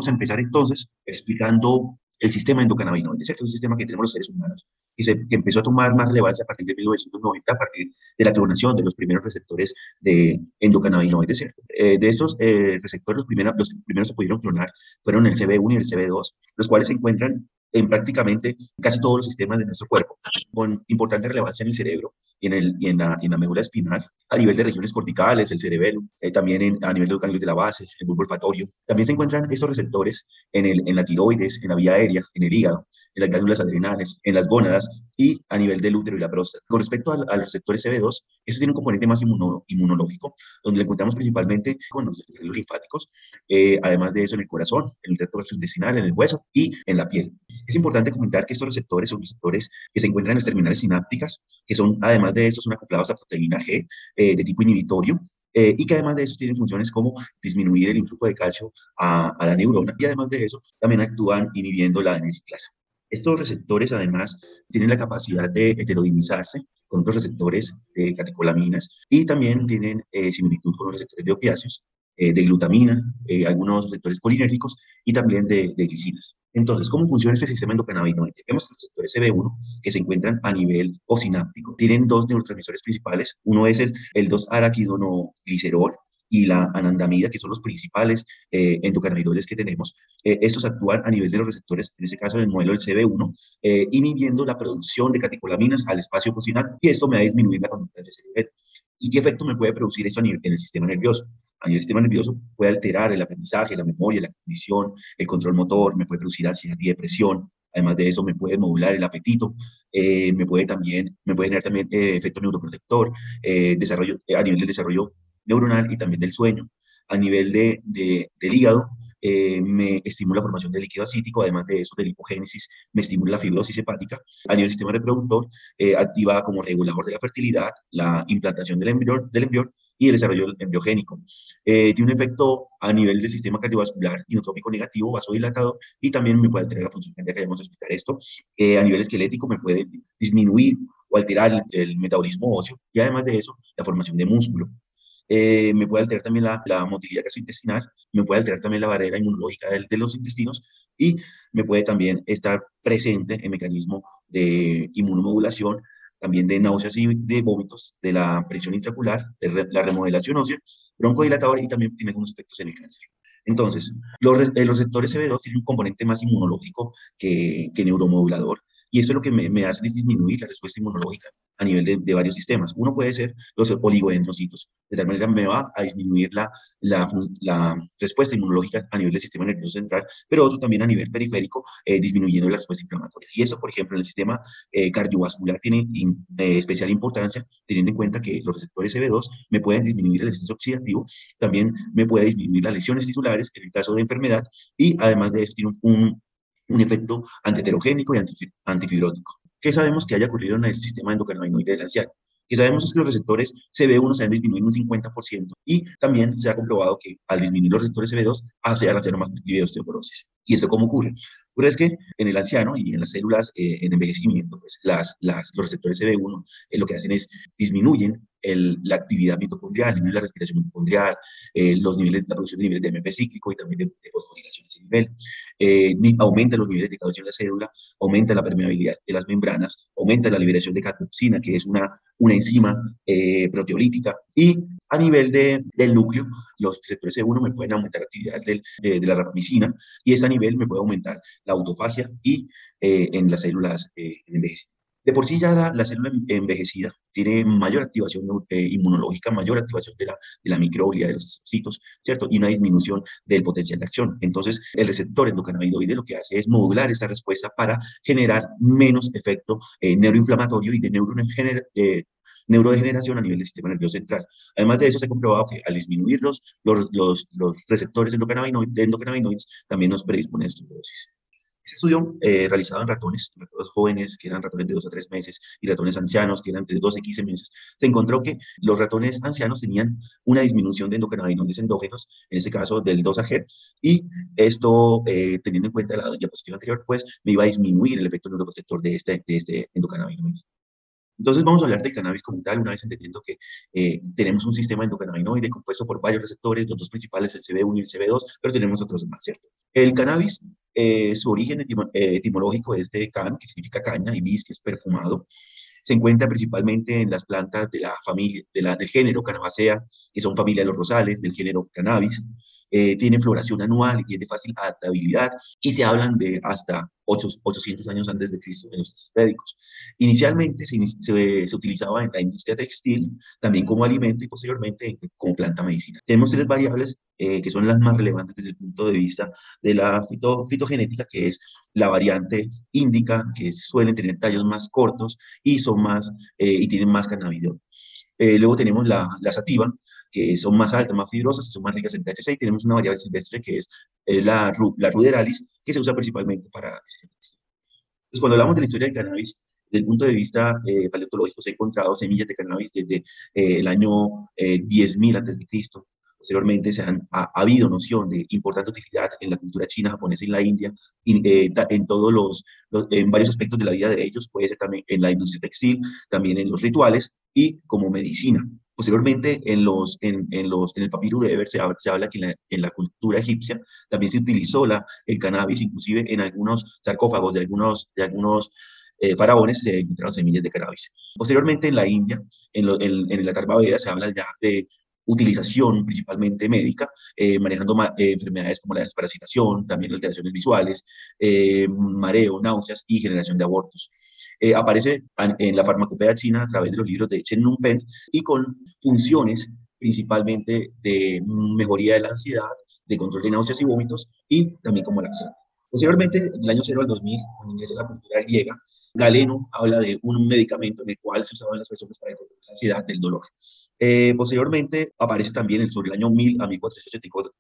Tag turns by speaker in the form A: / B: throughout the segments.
A: Vamos a empezar entonces explicando el sistema endocannabinoide, ¿cierto? Es un sistema que tenemos los seres humanos que empezó a tomar más relevancia a partir de 1990, a partir de la clonación de los primeros receptores de endocannabinoides, ¿cierto? De estos receptores, los primeros se pudieron clonar fueron el CB1 y el CB2, los cuales se encuentran en prácticamente casi todos los sistemas de nuestro cuerpo, con importante relevancia en el cerebro y en la médula espinal, a nivel de regiones corticales, el cerebelo, también a nivel de los ganglios de la base, el bulbo olfatorio. También se encuentran estos receptores en la tiroides, en la vía aérea, en el hígado, en las glándulas adrenales, en las gónadas y a nivel del útero y la próstata. Con respecto al receptor CB2, eso tiene un componente más inmunológico, donde lo encontramos principalmente con los linfáticos, además de eso en el corazón, en el tracto gastrointestinal, en el hueso y en la piel. Es importante comentar que estos receptores son receptores que se encuentran en las terminales sinápticas, que son, además de eso, son acoplados a proteína G de tipo inhibitorio, y que además de eso tienen funciones como disminuir el influjo de calcio a la neurona, y además de eso también actúan inhibiendo la adenosiclasa. Estos receptores además tienen la capacidad de heterodimizarse con otros receptores de catecolaminas y también tienen similitud con los receptores de opiáceos, de glutamina, algunos receptores colinérgicos y también de glicinas. Entonces, ¿cómo funciona este sistema endocannabinoide? Vemos que los receptores CB1, que se encuentran a nivel posináptico, tienen dos neurotransmisores principales. Uno es el 2-araquidonoglicerol y la anandamida, que son los principales endocannabinoides que tenemos. Estos actúan a nivel de los receptores, en este caso del modelo del CB1, inhibiendo la producción de catecolaminas al espacio possinal, y esto me va a disminuir la conducta de cerebelo. ¿Y qué efecto me puede producir esto en el sistema nervioso? A nivel del sistema nervioso puede alterar el aprendizaje, la memoria, la cognición, el control motor, me puede producir ansiedad y depresión. Además de eso, me puede modular el apetito, me puede generar también efecto neuroprotector, a nivel del desarrollo neuronal y también del sueño. A nivel del hígado, me estimula la formación de líquido acítico, además de eso, de lipogénesis, me estimula la fibrosis hepática. A nivel del sistema reproductor, activa como regulador de la fertilidad, la implantación del embrión y el desarrollo embriogénico. Tiene un efecto a nivel del sistema cardiovascular, inotrópico negativo, vasodilatador, y también me puede alterar la función cardíaca, debemos explicar esto. A nivel esquelético me puede disminuir o alterar el metabolismo óseo, y además de eso, la formación de músculo. Me puede alterar también la motilidad gastrointestinal, me puede alterar también la barrera inmunológica de los intestinos, y me puede también estar presente en mecanismo de inmunomodulación, también de náuseas y de vómitos, de la presión intraocular, de la remodelación ósea, broncodilatador, y también tiene algunos efectos en el cáncer. Entonces, los receptores CB2 tienen un componente más inmunológico que neuromodulador, y eso es lo que me hace es disminuir la respuesta inmunológica a nivel de varios sistemas. Uno puede ser los oligodendrocitos, de tal manera me va a disminuir la respuesta inmunológica a nivel del sistema nervioso central, pero otro también a nivel periférico, disminuyendo la respuesta inflamatoria. Y eso, por ejemplo, en el sistema cardiovascular tiene especial importancia, teniendo en cuenta que los receptores CB2 me pueden disminuir el estrés oxidativo, también me puede disminuir las lesiones tisulares en el caso de enfermedad, y además de eso tiene un efecto antiheterogénico y antifibrótico. ¿Qué sabemos que haya ocurrido en el sistema endocannabinoide del anciano? Que sabemos es que los receptores CB1 se han disminuido un 50%, y también se ha comprobado que al disminuir los receptores CB2 hace al anciano más proclive a osteoporosis. ¿Y esto cómo ocurre? Ocurre es que en el anciano y en las células en envejecimiento, pues los receptores CB1 lo que hacen es disminuyen la actividad mitocondrial, disminuyen la respiración mitocondrial, la producción de niveles de AMP cíclico y también de fosforilación a ese nivel, aumenta los niveles de calcio en la célula, aumenta la permeabilidad de las membranas, aumenta la liberación de catepsina, que es una enzima proteolítica, y a nivel del núcleo, los receptores C1 me pueden aumentar la actividad de la rapamicina, y ese nivel me puede aumentar la autofagia y en las células en envejecimiento. De por sí ya la célula envejecida tiene mayor activación inmunológica, mayor activación de la microglia, de los astocitos, ¿cierto? Y una disminución del potencial de acción. Entonces, el receptor endocannabinoide lo que hace es modular esta respuesta para generar menos efecto neuroinflamatorio y de neurodegeneración a nivel del sistema nervioso central. Además de eso, se ha comprobado que al disminuir los receptores endocannabinoides también nos predispone a osteoporosis. Este estudio realizado en ratones jóvenes, que eran ratones de 2 a 3 meses, y ratones ancianos, que eran entre 12 y 15 meses, se encontró que los ratones ancianos tenían una disminución de endocannabinoides endógenos, en este caso del 2-AG, y esto, teniendo en cuenta la diapositiva anterior, pues me iba a disminuir el efecto neuroprotector de este endocannabinoide. Entonces vamos a hablar del cannabis como tal, una vez entendiendo que tenemos un sistema endocannabinoide compuesto por varios receptores, los dos principales, el CB1 y el CB2, pero tenemos otros más, ¿cierto? El cannabis, su origen etimológico es de can, que significa caña, y bis, que es perfumado. Se encuentra principalmente en las plantas de la familia, del género Cannabacea, que son familia de los rosales, del género Cannabis. Tiene floración anual y es de fácil adaptabilidad y se hablan de hasta 800 años antes de Cristo en los textos védicos. Inicialmente se utilizaba en la industria textil, también como alimento y posteriormente como planta medicinal. Tenemos tres variables que son las más relevantes desde el punto de vista de la fitogenética, que es la variante índica, que suelen tener tallos más cortos y son más y tienen más cannabidiol. Luego tenemos la sativa, que son más altas, más fibrosas y son más ricas en THC. Y tenemos una variable silvestre que es la ruderalis, que se usa principalmente para diseño textil. Entonces, cuando hablamos de la historia del cannabis, desde el punto de vista paleontológico, se han encontrado semillas de cannabis desde el año 10.000 antes de Cristo. Posteriormente ha habido noción de importante utilidad en la cultura china, japonesa y la India, en todos en varios aspectos de la vida de ellos, puede ser también en la industria textil, también en los rituales y como medicina. Posteriormente, en el papiro de Eber se habla que en la cultura egipcia también se utilizó el cannabis, inclusive en algunos sarcófagos de algunos faraones se encontraron semillas de cannabis. Posteriormente, en la India, en el Atharvaveda, se habla ya de utilización principalmente médica, manejando enfermedades como la desparasitación, también alteraciones visuales, mareo, náuseas y generación de abortos. Aparece en la farmacopea china a través de los libros de Chen Nunpen y con funciones principalmente de mejoría de la ansiedad, de control de náuseas y vómitos y también como laxante. Posteriormente, del año 0 al 2000, cuando ingresa la cultura griega, Galeno habla de un medicamento en el cual se usaba en las personas para el control de la ansiedad, del dolor. Posteriormente aparece también sobre el año 1000 a 1484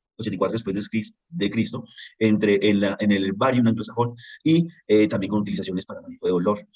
A: después de Cristo en el herbarium anglosajón y también con utilizaciones para manejo de dolor.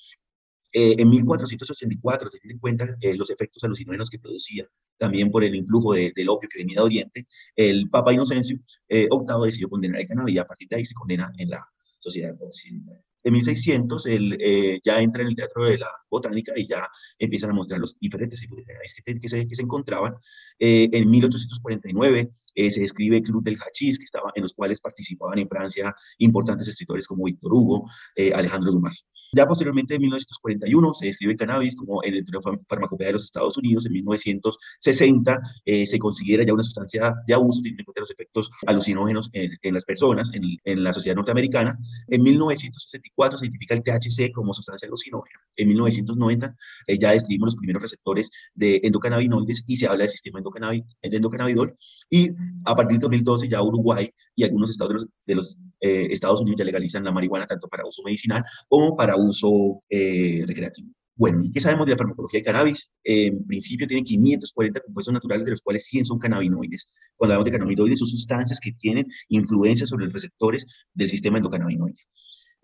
A: En 1484, teniendo en cuenta los efectos alucinógenos que producía, también por el influjo del opio que venía de Oriente, el Papa Inocencio VIII decidió condenar el cannabis y a partir de ahí se condena en la sociedad occidental. En 1600 él ya entra en el Teatro de la Botánica y ya empiezan a mostrar los diferentes tipos de cannabis que se encontraban. En 1849 se describe el Club del Hachís, en los cuales participaban en Francia importantes escritores como Víctor Hugo, Alejandro Dumas. Ya posteriormente, en 1941, se describe el cannabis como en el farmacopea de los Estados Unidos. En 1960 se considera ya una sustancia de abuso, teniendo en cuenta los efectos alucinógenos en las personas, en la sociedad norteamericana. En 1964 se identifica el THC como sustancia alucinógena. En 1990 ya describimos los primeros receptores de endocannabinoides y se habla del sistema de endocannabidol. Y a partir de 2012 ya Uruguay y algunos estados de los Estados Unidos ya legalizan la marihuana tanto para uso medicinal como para uso recreativo. Bueno, ¿qué sabemos de la farmacología del cannabis? En principio tiene 540 compuestos naturales, de los cuales 100 son cannabinoides. Cuando hablamos de cannabinoides, son sustancias que tienen influencia sobre los receptores del sistema endocannabinoide.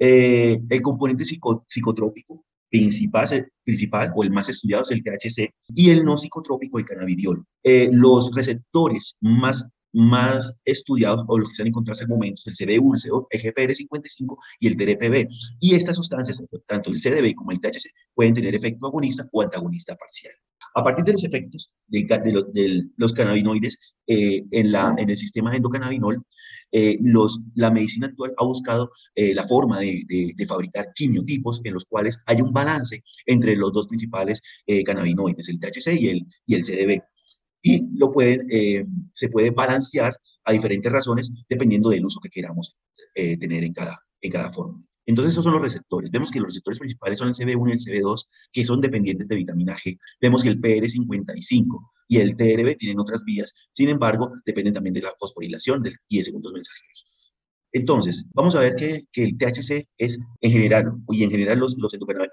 A: El componente psicotrópico principal o el más estudiado es el THC y el no psicotrópico, el cannabidiol. Los receptores más estudiados o los que se han encontrado hasta el momento, el CB1, el GPR55 y el TRPV. Y estas sustancias, tanto el CDB como el THC, pueden tener efecto agonista o antagonista parcial. A partir de los efectos de los cannabinoides en el sistema endocannabinol, la medicina actual ha buscado la forma de fabricar quimiotipos en los cuales hay un balance entre los dos principales cannabinoides, el THC y el CDB. Y se puede balancear a diferentes razones dependiendo del uso que queramos tener en cada forma. Entonces, esos son los receptores. Vemos que los receptores principales son el CB1 y el CB2, que son dependientes de vitamina G. Vemos que el PR55 y el TRB tienen otras vías, sin embargo, dependen también de la fosforilación y de segundos mensajeros. Entonces, vamos a ver que el THC es en general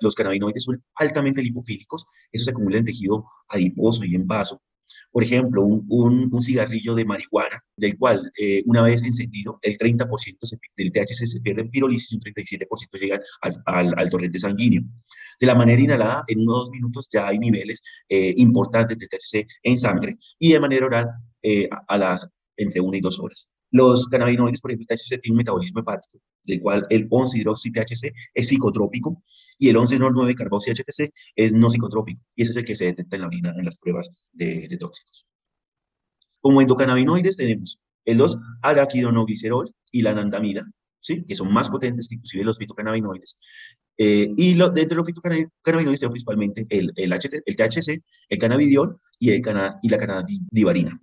A: los cannabinoides son altamente lipofílicos, eso se acumula en tejido adiposo y en vaso. Por ejemplo, un cigarrillo de marihuana, del cual una vez encendido, el 30% del THC se pierde en pirólisis y un 37% llega al torrente sanguíneo. De la manera inhalada, en 1 o 2 minutos ya hay niveles importantes de THC en sangre y de manera oral entre 1 y 2 horas. Los cannabinoides, por ejemplo, el THC tiene un metabolismo hepático, del cual el 11-hidroxi-THC es psicotrópico y el 11-9-carboxy-HTC es no psicotrópico, y ese es el que se detecta en la orina en las pruebas de tóxicos. Como endocannabinoides tenemos el 2-araquidonoglicerol y la anandamida, ¿sí? Que son más potentes que inclusive los fitocannabinoides. Dentro de los fitocannabinoides tenemos principalmente el THC, el cannabidiol y la cannabidivarina.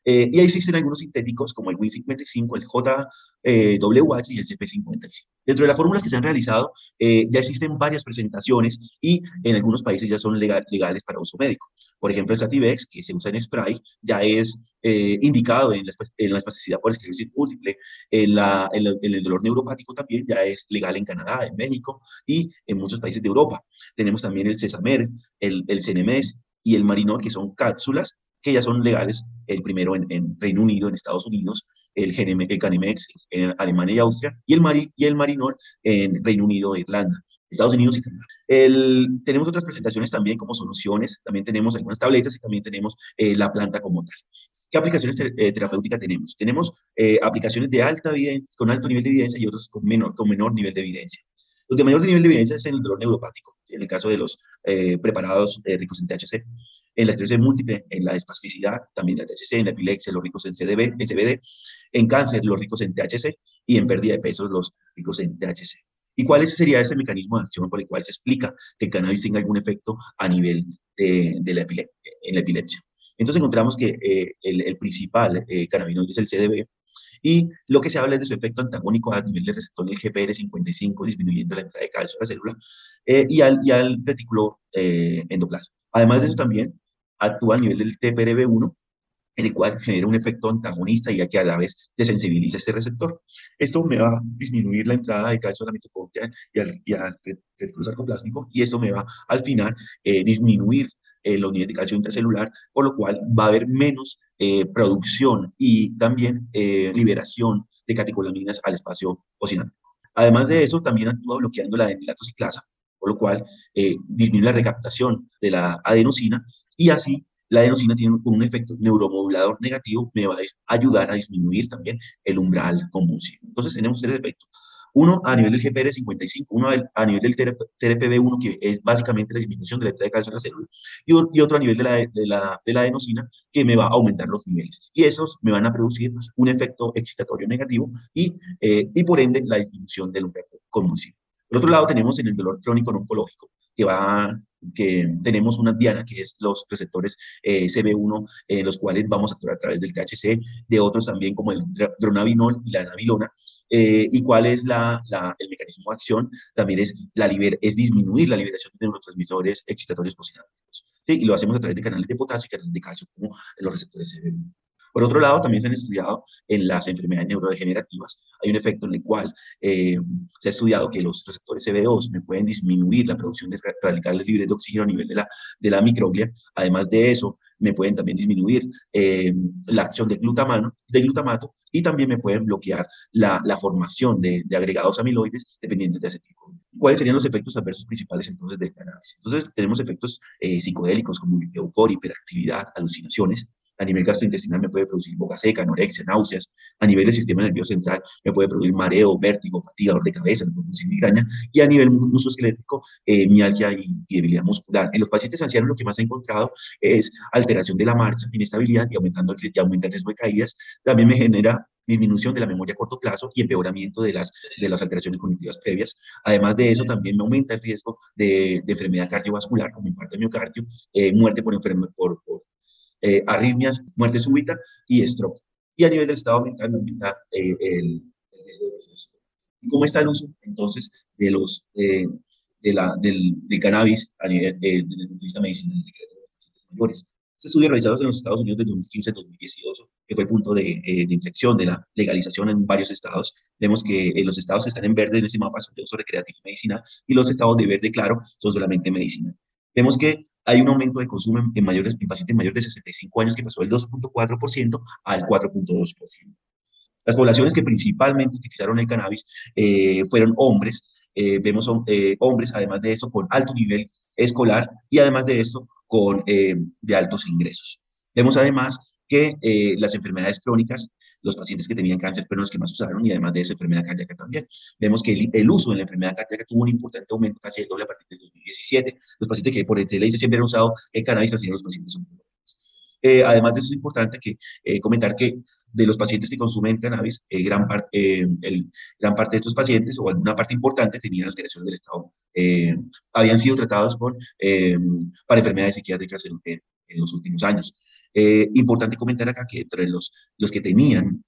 A: Y ahí existen algunos sintéticos como el WIN55, el JWH y el CP55. Dentro de las fórmulas que se han realizado, ya existen varias presentaciones y en algunos países ya son legales para uso médico. Por ejemplo, el Sativex, que se usa en spray, ya es indicado en la espasticidad por esclerosis múltiple. En el dolor neuropático también ya es legal en Canadá, en México y en muchos países de Europa. Tenemos también el Cesamer, el Cenemes y el Marinol, que son cápsulas que ya son legales, el primero en Reino Unido, en Estados Unidos, el Canimex en Alemania y Austria, y el Marinol en Reino Unido e Irlanda. Estados Unidos y Canadá. Tenemos otras presentaciones también como soluciones, también tenemos algunas tabletas y también tenemos la planta como tal. ¿Qué aplicaciones terapéuticas tenemos? Tenemos aplicaciones de alta evidencia, con alto nivel de evidencia y otros con menor nivel de evidencia. Los de mayor nivel de evidencia es en el dolor neuropático, en el caso de los preparados ricos en THC, en la esclerosis múltiple, en la espasticidad, también la THC, en la epilepsia, los ricos en CBD, en cáncer, los ricos en THC, y en pérdida de peso, los ricos en THC. ¿Y cuál sería ese mecanismo de acción por el cual se explica que el cannabis tenga algún efecto a nivel de en la epilepsia? Entonces encontramos que el principal cannabinoide es el CBD, y lo que se habla es de su efecto antagónico a nivel del receptor del GPR55, disminuyendo la entrada de calcio a la célula, y al retículo endoplasma. Además de eso, también actúa a nivel del TPRB1, en el cual genera un efecto antagonista y que a la vez desensibiliza este receptor. Esto me va a disminuir la entrada de calcio a la mitocondria y al retículo sarcoplásmico, y esto me va al final disminuir los niveles de calcio intracelular, por lo cual va a haber menos producción y también liberación de catecolaminas al espacio postsináptico. Además de eso, también actúa bloqueando la adenilatociclasa, por lo cual disminuye la recaptación de la adenosina, y así la adenosina tiene un efecto neuromodulador negativo, me va a ayudar a disminuir también el umbral convulsivo. Entonces tenemos tres efectos. Uno a nivel del GPR55, uno a nivel del TRPV1, que es básicamente la disminución de la entrada de calcio en la célula, y otro a nivel de la adenosina, que me va a aumentar los niveles. Y esos me van a producir un efecto excitatorio negativo y por ende la disminución del umbral convulsivo. Por otro lado, tenemos en el dolor crónico no oncológico, que tenemos una diana, que es los receptores CB1, los cuales vamos a actuar a través del THC, de otros también como el dronabinol y la nabilona. ¿Y cuál es el mecanismo de acción? También es disminuir la liberación de neurotransmisores excitatorios postsinápticos. ¿Sí? Y lo hacemos a través de canales de potasio y canales de calcio, como los receptores CB1. Por otro lado, también se han estudiado en las enfermedades neurodegenerativas. Hay un efecto en el cual se ha estudiado que los receptores CB2 me pueden disminuir la producción de radicales libres de oxígeno a nivel de la microglia. Además de eso, me pueden también disminuir la acción del glutamato, y también me pueden bloquear la formación de agregados amiloides dependientes de ese tipo. ¿Cuáles serían los efectos adversos principales entonces del cannabis? Entonces, tenemos efectos psicodélicos como euforia, hiperactividad, alucinaciones. A nivel gastrointestinal me puede producir boca seca, anorexia, náuseas. A nivel del sistema nervioso central me puede producir mareo, vértigo, fatiga, dolor de cabeza, me puede producir migraña. Y a nivel musculoesquelético, mialgia y debilidad muscular. En los pacientes ancianos lo que más he encontrado es alteración de la marcha, inestabilidad y aumenta el riesgo de caídas. También me genera disminución de la memoria a corto plazo y empeoramiento de las alteraciones cognitivas previas. Además de eso, también me aumenta el riesgo de enfermedad cardiovascular, como infarto de miocardio, muerte por arritmias, muerte súbita y stroke. Y a nivel del estado mental me aumenta el riesgo de depresión. ¿Y cómo está el uso entonces del cannabis desde el punto de vista medicinal de los pacientes mayores? Este estudio realizado en los Estados Unidos desde 2015 a 2018, que fue el punto de inflexión de la legalización en varios estados. Vemos que los estados que están en verde en ese mapa son de uso recreativo y medicinal, y los estados de verde claro son solamente medicinal. Vemos que hay un aumento de consumo en pacientes mayores de 65 años, que pasó del 2.4% al 4.2%. Las poblaciones que principalmente utilizaron el cannabis fueron hombres. Vemos hombres, además de eso, con alto nivel escolar, y además de esto, de altos ingresos. Vemos además que las enfermedades crónicas, los pacientes que tenían cáncer fueron los que más usaron y además de esa enfermedad cardíaca también. Vemos que el uso en la enfermedad cardíaca tuvo un importante aumento, casi el doble a partir del 2017. Los pacientes que por excelencia siempre han usado el cannabis han sido los pacientes oncológicos. Además de eso, es importante comentar que de los pacientes que consumen cannabis, gran parte de estos pacientes, o alguna parte importante, tenían alteraciones del estado, habían sido tratados para enfermedades psiquiátricas en los últimos años. Importante comentar acá que entre los que tenían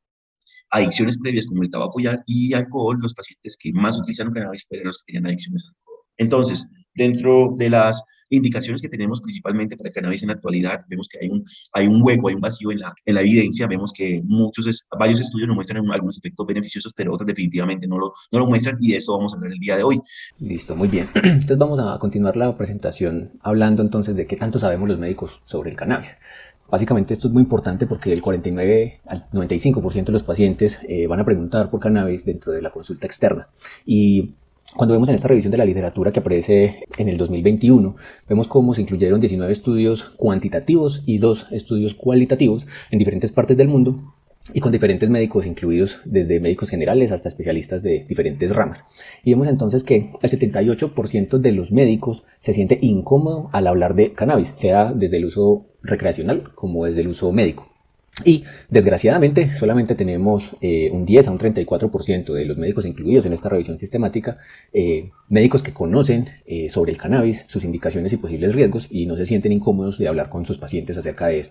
A: adicciones previas como el tabaco y alcohol, los pacientes que más utilizaron cannabis fueron los que tenían adicciones al alcohol. Entonces, dentro de las indicaciones que tenemos principalmente para el cannabis en la actualidad, vemos que hay un hueco, hay un vacío en la evidencia, vemos que varios estudios nos muestran algunos efectos beneficiosos, pero otros definitivamente no lo muestran, y de eso vamos a hablar el día de hoy.
B: Listo, muy bien. Entonces vamos a continuar la presentación hablando entonces de qué tanto sabemos los médicos sobre el cannabis. Básicamente esto es muy importante porque el 49 al 95% de los pacientes van a preguntar por cannabis dentro de la consulta externa. Y cuando vemos en esta revisión de la literatura que aparece en el 2021, vemos cómo se incluyeron 19 estudios cuantitativos y 2 estudios cualitativos en diferentes partes del mundo y con diferentes médicos incluidos, desde médicos generales hasta especialistas de diferentes ramas. Y vemos entonces que el 78% de los médicos se siente incómodo al hablar de cannabis, sea desde el uso recreacional como desde el uso médico. Y desgraciadamente solamente tenemos un 10 a un 34% de los médicos incluidos en esta revisión sistemática, médicos que conocen sobre el cannabis, sus indicaciones y posibles riesgos, y no se sienten incómodos de hablar con sus pacientes acerca de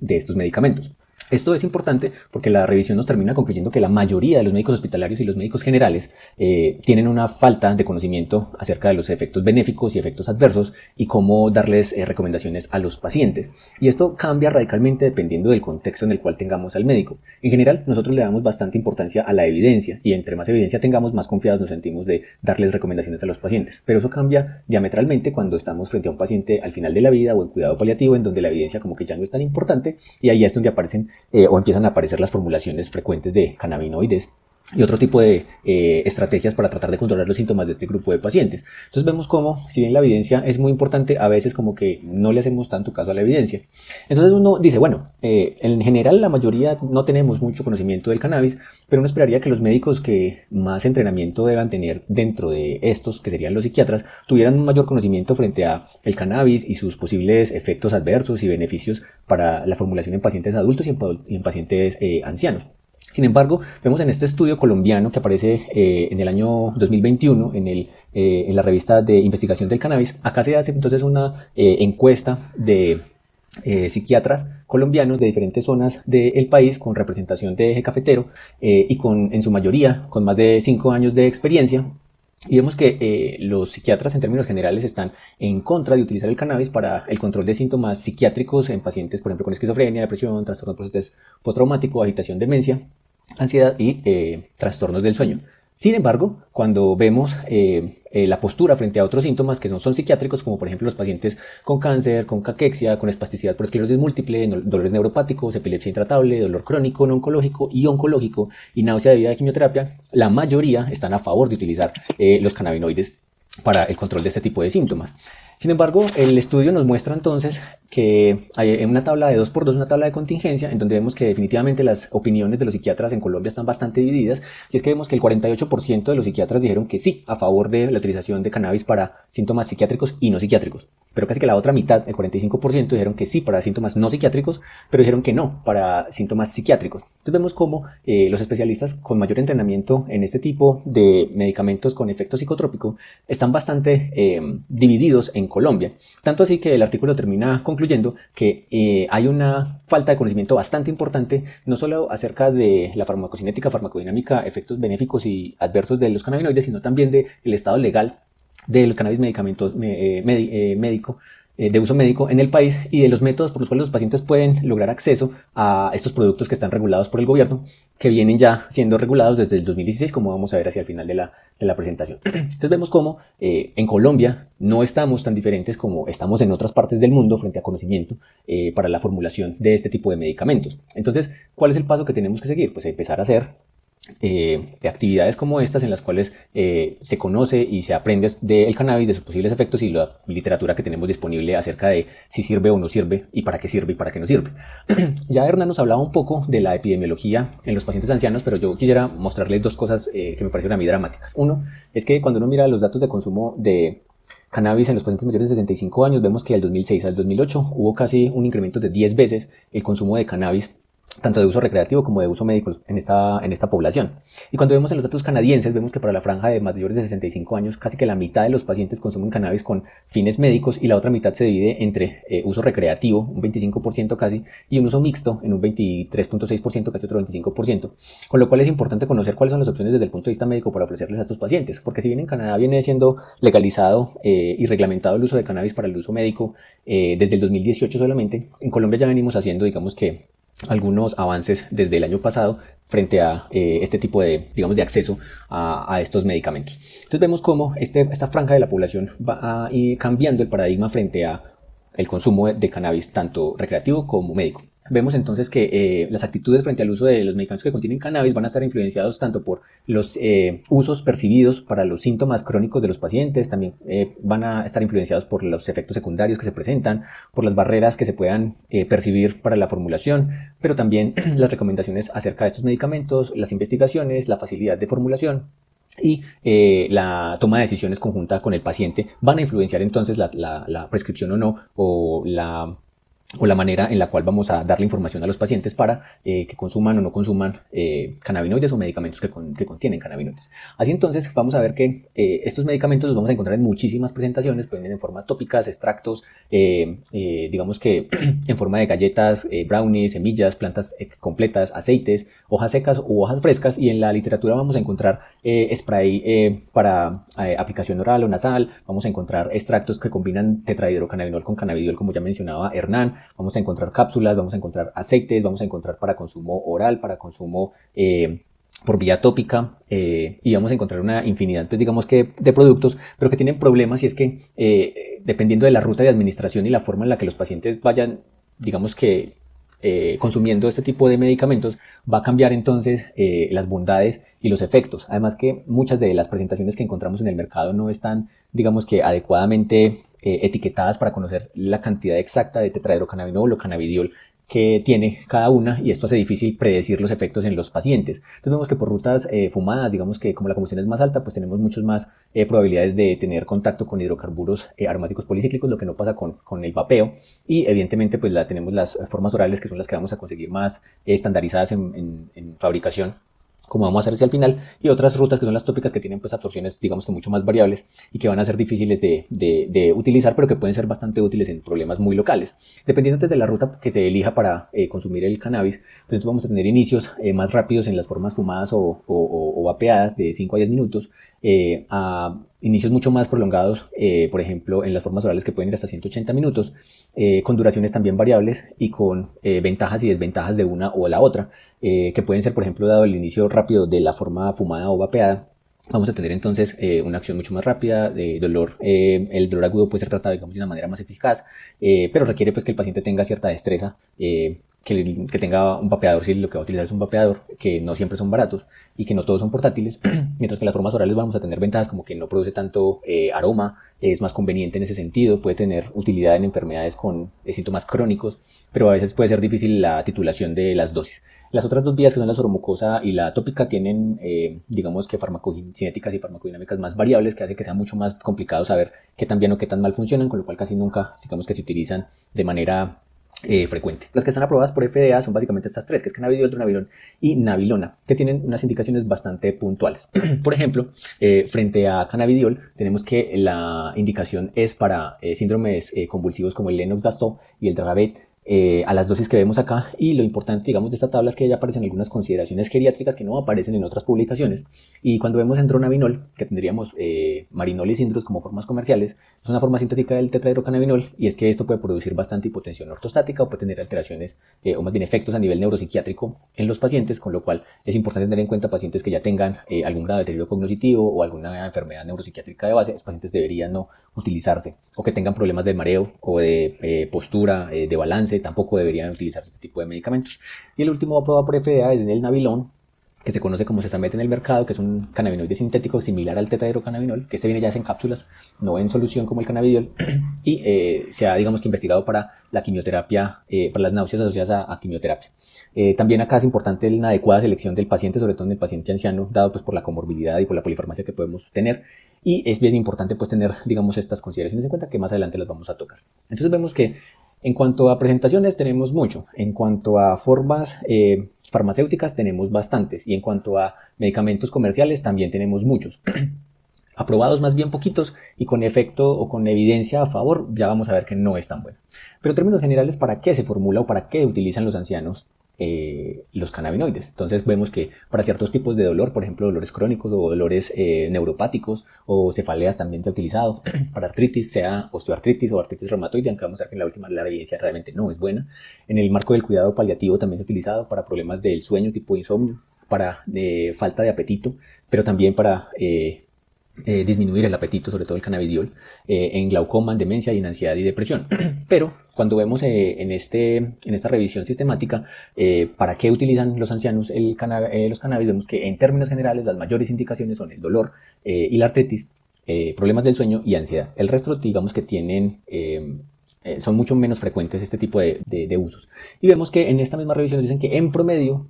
B: estos medicamentos. Esto es importante porque la revisión nos termina concluyendo que la mayoría de los médicos hospitalarios y los médicos generales tienen una falta de conocimiento acerca de los efectos benéficos y efectos adversos y cómo darles recomendaciones a los pacientes. Y esto cambia radicalmente dependiendo del contexto en el cual tengamos al médico. En general, nosotros le damos bastante importancia a la evidencia, y entre más evidencia tengamos, más confiados nos sentimos de darles recomendaciones a los pacientes. Pero eso cambia diametralmente cuando estamos frente a un paciente al final de la vida o en cuidado paliativo, en donde la evidencia como que ya no es tan importante, y ahí es donde aparecen o empiezan a aparecer las formulaciones frecuentes de cannabinoides y otro tipo de estrategias para tratar de controlar los síntomas de este grupo de pacientes. Entonces vemos cómo, si bien la evidencia es muy importante, a veces como que no le hacemos tanto caso a la evidencia. Entonces uno dice, bueno, en general la mayoría no tenemos mucho conocimiento del cannabis, pero uno esperaría que los médicos que más entrenamiento deban tener dentro de estos, que serían los psiquiatras, tuvieran un mayor conocimiento frente a el cannabis y sus posibles efectos adversos y beneficios para la formulación en pacientes adultos y en pacientes ancianos. Sin embargo, vemos en este estudio colombiano que aparece en el año 2021 en la revista de investigación del cannabis. Acá se hace entonces una encuesta de psiquiatras colombianos de diferentes zonas del país con representación de eje cafetero y en su mayoría con más de 5 años de experiencia. Y vemos que los psiquiatras en términos generales están en contra de utilizar el cannabis para el control de síntomas psiquiátricos en pacientes, por ejemplo, con esquizofrenia, depresión, trastorno postraumático, agitación, demencia, ansiedad y trastornos del sueño. Sin embargo, cuando vemos la postura frente a otros síntomas que no son psiquiátricos, como por ejemplo los pacientes con cáncer, con caquexia, con espasticidad por esclerosis múltiple, dolores neuropáticos, epilepsia intratable, dolor crónico, no oncológico y oncológico y náusea debida de quimioterapia, la mayoría están a favor de utilizar los cannabinoides para el control de este tipo de síntomas. Sin embargo, el estudio nos muestra entonces que hay una tabla de 2x2, una tabla de contingencia, en donde vemos que definitivamente las opiniones de los psiquiatras en Colombia están bastante divididas, y es que vemos que el 48% de los psiquiatras dijeron que sí, a favor de la utilización de cannabis para síntomas psiquiátricos y no psiquiátricos, pero casi que la otra mitad, el 45%, dijeron que sí para síntomas no psiquiátricos, pero dijeron que no para síntomas psiquiátricos. Entonces vemos cómo los especialistas con mayor entrenamiento en este tipo de medicamentos con efecto psicotrópico están bastante divididos en Colombia, tanto así que el artículo termina concluyendo que hay una falta de conocimiento bastante importante, no solo acerca de la farmacocinética, farmacodinámica, efectos benéficos y adversos de los cannabinoides, sino también del estado legal del cannabis médico, de uso médico en el país, y de los métodos por los cuales los pacientes pueden lograr acceso a estos productos que están regulados por el gobierno, que vienen ya siendo regulados desde el 2016, como vamos a ver hacia el final de la presentación. Entonces vemos cómo en Colombia no estamos tan diferentes como estamos en otras partes del mundo frente a conocimiento para la formulación de este tipo de medicamentos. Entonces, ¿cuál es el paso que tenemos que seguir? Pues empezar a hacer actividades como estas en las cuales se conoce y se aprende del cannabis, de sus posibles efectos y la literatura que tenemos disponible acerca de si sirve o no sirve y para qué no sirve. Ya Hernán nos hablaba un poco de la epidemiología en los pacientes ancianos, pero yo quisiera mostrarles dos cosas que me parecieron a mí dramáticas. Uno es que cuando uno mira los datos de consumo de cannabis en los pacientes mayores de 65 años, vemos que del 2006 al 2008 hubo casi un incremento de 10 veces el consumo de cannabis, tanto de uso recreativo como de uso médico en esta población. Y cuando vemos en los datos canadienses, vemos que para la franja de mayores de 65 años, casi que la mitad de los pacientes consumen cannabis con fines médicos y la otra mitad se divide entre uso recreativo, un 25% casi, y un uso mixto en un 23.6%, casi otro 25%. Con lo cual es importante conocer cuáles son las opciones desde el punto de vista médico para ofrecerles a estos pacientes, porque si bien en Canadá viene siendo legalizado y reglamentado el uso de cannabis para el uso médico desde el 2018 solamente, en Colombia ya venimos haciendo, digamos que, algunos avances desde el año pasado frente a este tipo de, digamos, de acceso a estos medicamentos. Entonces vemos cómo esta franja de la población va a ir cambiando el paradigma frente a el consumo de cannabis, tanto recreativo como médico. Vemos entonces que las actitudes frente al uso de los medicamentos que contienen cannabis van a estar influenciados tanto por los usos percibidos para los síntomas crónicos de los pacientes, también van a estar influenciados por los efectos secundarios que se presentan, por las barreras que se puedan percibir para la formulación, pero también las recomendaciones acerca de estos medicamentos, las investigaciones, la facilidad de formulación y la toma de decisiones conjunta con el paciente van a influenciar entonces la prescripción o no, o la manera en la cual vamos a darle información a los pacientes para que consuman o no consuman cannabinoides o medicamentos que contienen cannabinoides. Así entonces vamos a ver que estos medicamentos los vamos a encontrar en muchísimas presentaciones, pueden venir en forma tópicas, extractos, digamos que en forma de galletas, brownies, semillas, plantas completas, aceites, hojas secas u hojas frescas, y en la literatura vamos a encontrar spray para aplicación oral o nasal, vamos a encontrar extractos que combinan tetrahidrocannabinol con cannabidiol, como ya mencionaba Hernán, vamos a encontrar cápsulas, vamos a encontrar aceites, vamos a encontrar para consumo oral, para consumo por vía tópica, y vamos a encontrar una infinidad, pues digamos que de productos, pero que tienen problemas, y es que dependiendo de la ruta de administración y la forma en la que los pacientes vayan, digamos que consumiendo este tipo de medicamentos, va a cambiar entonces las bondades y los efectos. Además que muchas de las presentaciones que encontramos en el mercado no están, digamos que adecuadamente etiquetadas para conocer la cantidad exacta de tetrahidrocannabinol o cannabidiol que tiene cada una, y esto hace difícil predecir los efectos en los pacientes. Entonces vemos que por rutas fumadas, digamos que como la combustión es más alta, pues tenemos muchas más probabilidades de tener contacto con hidrocarburos aromáticos policíclicos, lo que no pasa con el vapeo, y evidentemente pues tenemos las formas orales, que son las que vamos a conseguir más estandarizadas en fabricación, como vamos a hacer hacia el final, y otras rutas que son las tópicas, que tienen pues absorciones digamos que mucho más variables y que van a ser difíciles de utilizar, pero que pueden ser bastante útiles en problemas muy locales. Dependiendo entonces de la ruta que se elija para consumir el cannabis, pues entonces vamos a tener inicios más rápidos en las formas fumadas o vapeadas de 5 a 10 minutos, a inicios mucho más prolongados, por ejemplo en las formas orales, que pueden ir hasta 180 minutos, con duraciones también variables y con ventajas y desventajas de una o la otra, que pueden ser, por ejemplo, dado el inicio rápido de la forma fumada o vapeada, vamos a tener entonces una acción mucho más rápida de dolor. El dolor agudo puede ser tratado, digamos, de una manera más eficaz, pero requiere pues que el paciente tenga cierta destreza, que tenga un vapeador, si lo que va a utilizar es un vapeador, que no siempre son baratos y que no todos son portátiles, mientras que en las formas orales vamos a tener ventajas como que no produce tanto aroma, es más conveniente en ese sentido, puede tener utilidad en enfermedades con síntomas crónicos, pero a veces puede ser difícil la titulación de las dosis. Las otras dos vías, que son la soromucosa y la tópica, tienen digamos que farmacocinéticas y farmacodinámicas más variables, que hace que sea mucho más complicado saber qué tan bien o qué tan mal funcionan, con lo cual casi nunca, digamos, que se utilizan de manera frecuente. Las que están aprobadas por FDA son básicamente estas tres, que es cannabidiol, dronabinol y nabilona, que tienen unas indicaciones bastante puntuales. Por ejemplo, frente a cannabidiol tenemos que la indicación es para síndromes convulsivos como el Lennox-Gastaut y el Dravet, a las dosis que vemos acá, y lo importante, digamos, de esta tabla es que ya aparecen algunas consideraciones geriátricas que no aparecen en otras publicaciones, y cuando vemos en dronabinol, que tendríamos marinol y sindros como formas comerciales, es una forma sintética del tetrahidrocannabinol, y es que esto puede producir bastante hipotensión ortostática o puede tener alteraciones o más bien efectos a nivel neuropsiquiátrico en los pacientes, con lo cual es importante tener en cuenta pacientes que ya tengan algún grado de deterioro cognitivo o alguna enfermedad neuropsiquiátrica de base. Los pacientes deberían no utilizarse, o que tengan problemas de mareo o de postura, de balance, tampoco deberían utilizarse este tipo de medicamentos. Y el último aprobado por FDA es el nabilon, que se conoce como Sesamet en el mercado, que es un cannabinoide sintético similar al tetrahidrocannabinol, que este viene ya en cápsulas, no en solución como el cannabidiol, y se ha, digamos que, investigado para la quimioterapia, para las náuseas asociadas a quimioterapia. También acá es importante una adecuada selección del paciente, sobre todo en el paciente anciano, dado pues por la comorbilidad y por la polifarmacia que podemos tener, y es bien importante pues tener, digamos, estas consideraciones en cuenta que más adelante las vamos a tocar. Entonces vemos que en cuanto a presentaciones tenemos mucho, en cuanto a formas farmacéuticas tenemos bastantes, y en cuanto a medicamentos comerciales también tenemos muchos. Aprobados más bien poquitos, y con efecto o con evidencia a favor ya vamos a ver que no es tan bueno. Pero en términos generales, ¿para qué se formula o para qué utilizan los ancianos los cannabinoides? Entonces vemos que para ciertos tipos de dolor, por ejemplo dolores crónicos o dolores neuropáticos o cefaleas, también se ha utilizado. Para artritis, sea osteoartritis o artritis reumatoide, aunque vamos a ver que en la última la evidencia realmente no es buena. En el marco del cuidado paliativo también se ha utilizado para problemas del sueño tipo insomnio, para falta de apetito, pero también para disminuir el apetito, sobre todo el cannabidiol, en glaucoma, en demencia y en ansiedad y depresión. Pero cuando vemos en esta revisión sistemática para qué utilizan los ancianos los cannabis, vemos que en términos generales las mayores indicaciones son el dolor y la artritis, problemas del sueño y ansiedad. El resto, digamos que tienen son mucho menos frecuentes este tipo de usos. Y vemos que en esta misma revisión dicen que en promedio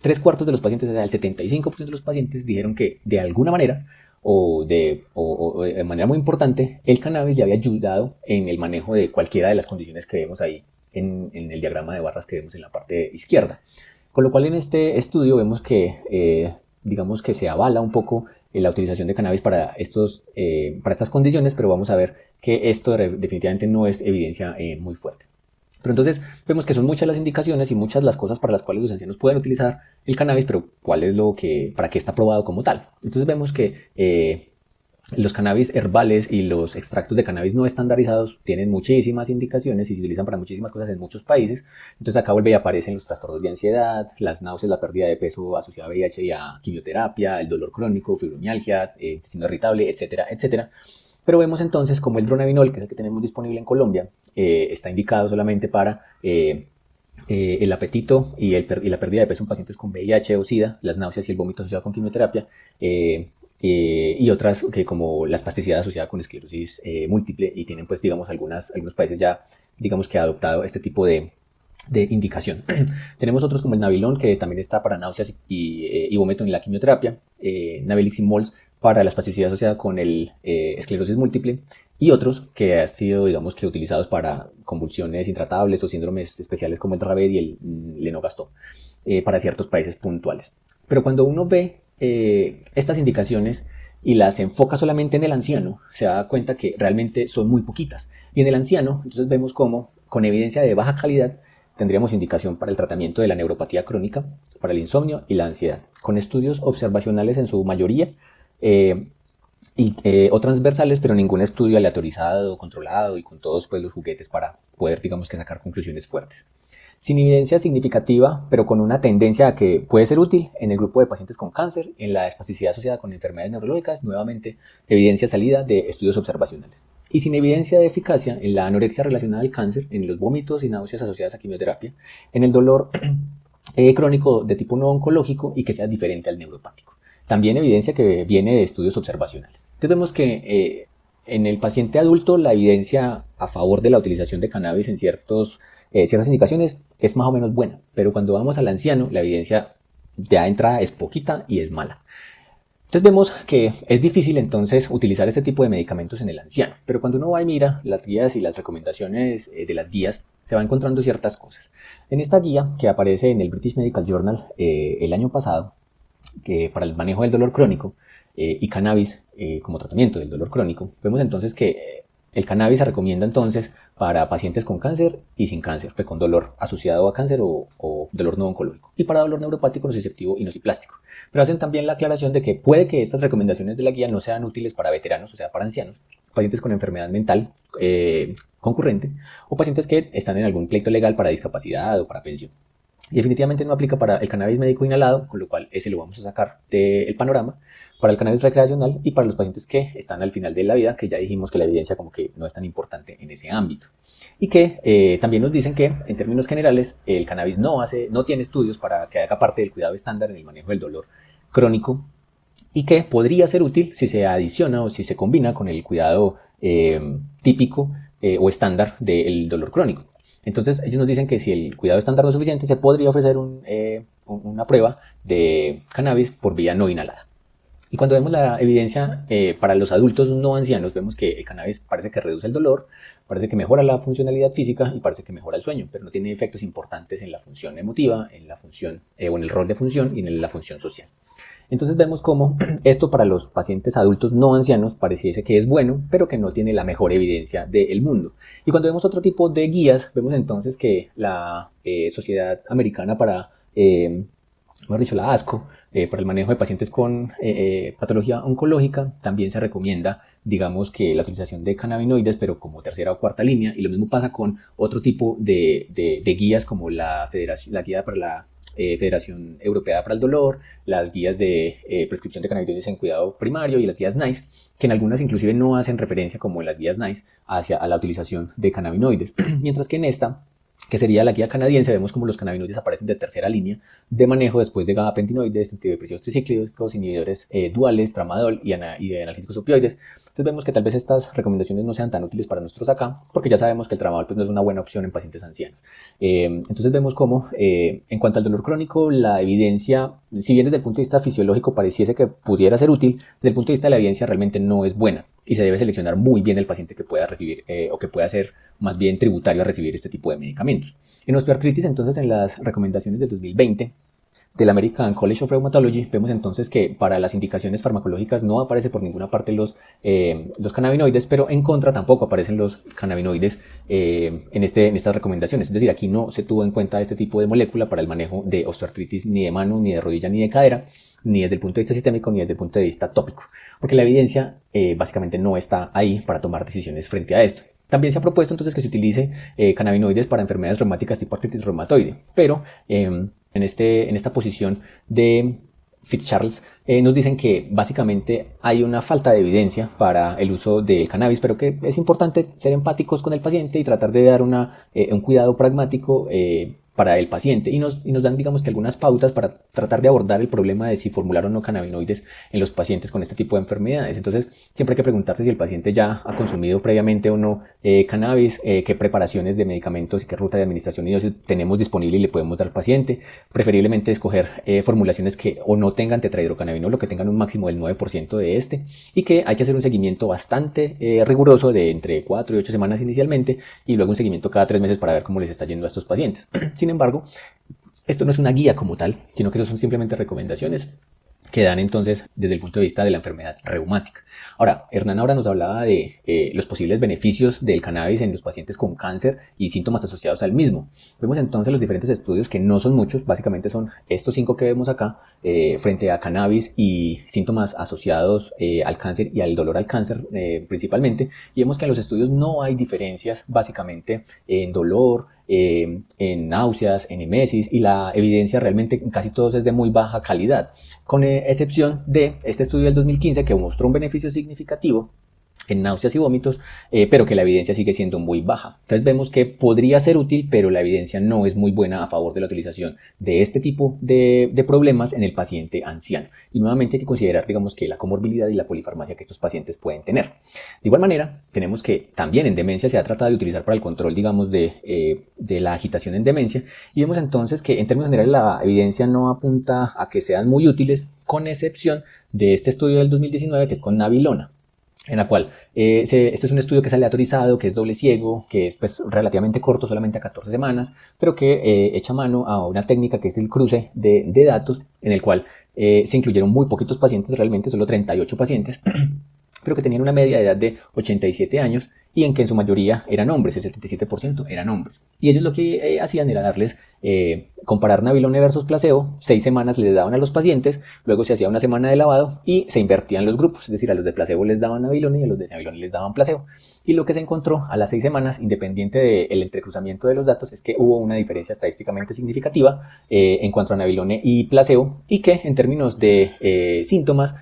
B: 3/4 de los pacientes, o sea, el 75% de los pacientes dijeron que de alguna manera o de manera muy importante, el cannabis le había ayudado en el manejo de cualquiera de las condiciones que vemos ahí en el diagrama de barras que vemos en la parte izquierda. Con lo cual en este estudio vemos que digamos que se avala un poco la utilización de cannabis para estas condiciones, pero vamos a ver que esto definitivamente no es evidencia muy fuerte. Pero entonces vemos que son muchas las indicaciones y muchas las cosas para las cuales los ancianos pueden utilizar el cannabis, pero ¿cuál es para qué está aprobado como tal? Entonces vemos que los cannabis herbales y los extractos de cannabis no estandarizados tienen muchísimas indicaciones y se utilizan para muchísimas cosas en muchos países. Entonces acá vuelve y aparecen los trastornos de ansiedad, las náuseas, la pérdida de peso asociada a VIH y a quimioterapia, el dolor crónico, fibromialgia, intestino irritable, etcétera, etcétera. Pero vemos entonces como el dronabinol, que es el que tenemos disponible en Colombia, está indicado solamente para el apetito y la pérdida de peso en pacientes con VIH o SIDA, las náuseas y el vómito asociado con quimioterapia, y otras que como la espasticidad asociada con esclerosis múltiple, y tienen pues digamos algunos países ya digamos que ha adoptado este tipo de indicación. Tenemos otros como el Nabilon, que también está para náuseas y vómito en la quimioterapia, Nabilix para la espasticidad asociada con el esclerosis múltiple, y otros que han sido, digamos, que utilizados para convulsiones intratables o síndromes especiales como el Dravet y el Lennox-Gastaut, para ciertos países puntuales. Pero cuando uno ve estas indicaciones y las enfoca solamente en el anciano, se da cuenta que realmente son muy poquitas. Y en el anciano, entonces vemos cómo, con evidencia de baja calidad, tendríamos indicación para el tratamiento de la neuropatía crónica, para el insomnio y la ansiedad, con estudios observacionales en su mayoría, o transversales, pero ningún estudio aleatorizado, controlado y con todos pues, los juguetes para poder, digamos, que sacar conclusiones fuertes. Sin evidencia significativa, pero con una tendencia a que puede ser útil en el grupo de pacientes con cáncer, en la espasticidad asociada con enfermedades neurológicas, nuevamente evidencia salida de estudios observacionales. Y sin evidencia de eficacia en la anorexia relacionada al cáncer, en los vómitos y náuseas asociadas a quimioterapia, en el dolor crónico de tipo no oncológico y que sea diferente al neuropático. También evidencia que viene de estudios observacionales. Entonces vemos que en el paciente adulto la evidencia a favor de la utilización de cannabis en ciertas indicaciones es más o menos buena, pero cuando vamos al anciano la evidencia de entrada es poquita y es mala. Entonces vemos que es difícil entonces utilizar este tipo de medicamentos en el anciano, pero cuando uno va y mira las guías y las recomendaciones de las guías, se va encontrando ciertas cosas. En esta guía que aparece en el British Medical Journal el año pasado, que para el manejo del dolor crónico y cannabis como tratamiento del dolor crónico, vemos entonces que el cannabis se recomienda entonces para pacientes con cáncer y sin cáncer, pues con dolor asociado a cáncer o dolor no oncológico, y para dolor neuropático, nociceptivo y nociplástico. Pero hacen también la aclaración de que puede que estas recomendaciones de la guía no sean útiles para veteranos, o sea, para ancianos, pacientes con enfermedad mental concurrente o pacientes que están en algún pleito legal para discapacidad o para pensión. Y definitivamente no aplica para el cannabis médico inhalado, con lo cual ese lo vamos a sacar del panorama, para el cannabis recreacional y para los pacientes que están al final de la vida, que ya dijimos que la evidencia como que no es tan importante en ese ámbito. Y que también nos dicen que, en términos generales, el cannabis no tiene estudios para que haga parte del cuidado estándar en el manejo del dolor crónico y que podría ser útil si se adiciona o si se combina con el cuidado típico o estándar del dolor crónico. Entonces ellos nos dicen que si el cuidado estándar no es suficiente, se podría ofrecer una prueba de cannabis por vía no inhalada. Y cuando vemos la evidencia para los adultos no ancianos, vemos que el cannabis parece que reduce el dolor, parece que mejora la funcionalidad física y parece que mejora el sueño, pero no tiene efectos importantes en la función emotiva, en la función o en el rol de función y en la función social. Entonces vemos cómo esto para los pacientes adultos no ancianos pareciese que es bueno, pero que no tiene la mejor evidencia del mundo. Y cuando vemos otro tipo de guías, vemos entonces que la Sociedad Americana para, mejor dicho, la ASCO, para el manejo de pacientes con patología oncológica, también se recomienda, digamos, que la utilización de cannabinoides, pero como tercera o cuarta línea, y lo mismo pasa con otro tipo de guías como la guía para la Federación Europea para el Dolor, las guías de prescripción de cannabinoides en cuidado primario y las guías NICE, que en algunas inclusive no hacen referencia, como en las guías NICE, a la utilización de cannabinoides, mientras que en esta, que sería la guía canadiense, vemos como los cannabinoides aparecen de tercera línea de manejo después de gabapentinoides, antidepresivos tricíclicos, inhibidores duales, tramadol y de analgésicos opioides. Entonces vemos que tal vez estas recomendaciones no sean tan útiles para nosotros acá, porque ya sabemos que el tramadol pues, no es una buena opción en pacientes ancianos. Entonces vemos cómo, en cuanto al dolor crónico, la evidencia, si bien desde el punto de vista fisiológico pareciese que pudiera ser útil, desde el punto de vista de la evidencia realmente no es buena y se debe seleccionar muy bien el paciente que pueda recibir o que pueda ser más bien tributario a recibir este tipo de medicamentos. En osteoartritis, entonces, en las recomendaciones de 2020, del American College of Rheumatology, vemos entonces que para las indicaciones farmacológicas no aparece por ninguna parte los cannabinoides, pero en contra tampoco aparecen los cannabinoides en estas recomendaciones. Es decir, aquí no se tuvo en cuenta este tipo de molécula para el manejo de osteoartritis ni de mano, ni de rodilla, ni de cadera, ni desde el punto de vista sistémico, ni desde el punto de vista tópico, porque la evidencia básicamente no está ahí para tomar decisiones frente a esto. También se ha propuesto entonces que se utilice cannabinoides para enfermedades reumáticas tipo artritis reumatoide, pero en esta posición de Fitzcharles nos dicen que básicamente hay una falta de evidencia para el uso del cannabis, pero que es importante ser empáticos con el paciente y tratar de dar un cuidado pragmático para el paciente y nos dan, digamos, que algunas pautas para tratar de abordar el problema de si formular o no cannabinoides en los pacientes con este tipo de enfermedades. Entonces siempre hay que preguntarse si el paciente ya ha consumido previamente o no cannabis, qué preparaciones de medicamentos y qué ruta de administración y dosis tenemos disponible y le podemos dar al paciente. Preferiblemente escoger formulaciones que o no tengan tetrahidrocannabinol o que tengan un máximo del 9% de este, y que hay que hacer un seguimiento bastante riguroso de entre 4 y 8 semanas inicialmente y luego un seguimiento cada 3 meses para ver cómo les está yendo a estos pacientes. Sin embargo, esto no es una guía como tal, sino que eso son simplemente recomendaciones que dan entonces desde el punto de vista de la enfermedad reumática. Ahora, Hernán ahora nos hablaba de los posibles beneficios del cannabis en los pacientes con cáncer y síntomas asociados al mismo. Vemos entonces los diferentes estudios, que no son muchos, básicamente son estos 5 que vemos acá, frente a cannabis y síntomas asociados al cáncer y al dolor al cáncer principalmente, y vemos que en los estudios no hay diferencias básicamente en dolor, en náuseas, en emesis, y la evidencia realmente en casi todos es de muy baja calidad, con excepción de este estudio del 2015 que mostró un beneficio significativo en náuseas y vómitos, pero que la evidencia sigue siendo muy baja. Entonces vemos que podría ser útil, pero la evidencia no es muy buena a favor de la utilización de este tipo de problemas en el paciente anciano. Y nuevamente hay que considerar, digamos, que la comorbilidad y la polifarmacia que estos pacientes pueden tener. De igual manera, tenemos que también en demencia se ha tratado de utilizar para el control, digamos, de la agitación en demencia, y vemos entonces que en términos generales la evidencia no apunta a que sean muy útiles, con excepción de este estudio del 2019 que es con nabilona, en la cual este es un estudio que es aleatorizado, que es doble ciego, que es pues relativamente corto, solamente a 14 semanas, pero que echa mano a una técnica que es el cruce de datos, en el cual se incluyeron muy poquitos pacientes, realmente solo 38 pacientes, pero que tenían una media de edad de 87 años y en que en su mayoría eran hombres, el 77% eran hombres. Y ellos lo que hacían era darles, comparar nabilone versus placebo, 6 semanas les daban a los pacientes, luego se hacía una semana de lavado y se invertían los grupos, es decir, a los de placebo les daban nabilone y a los de nabilone les daban placebo. Y lo que se encontró a las 6 semanas, independiente del entrecruzamiento de los datos, es que hubo una diferencia estadísticamente significativa en cuanto a nabilone y placebo, y que en términos de síntomas,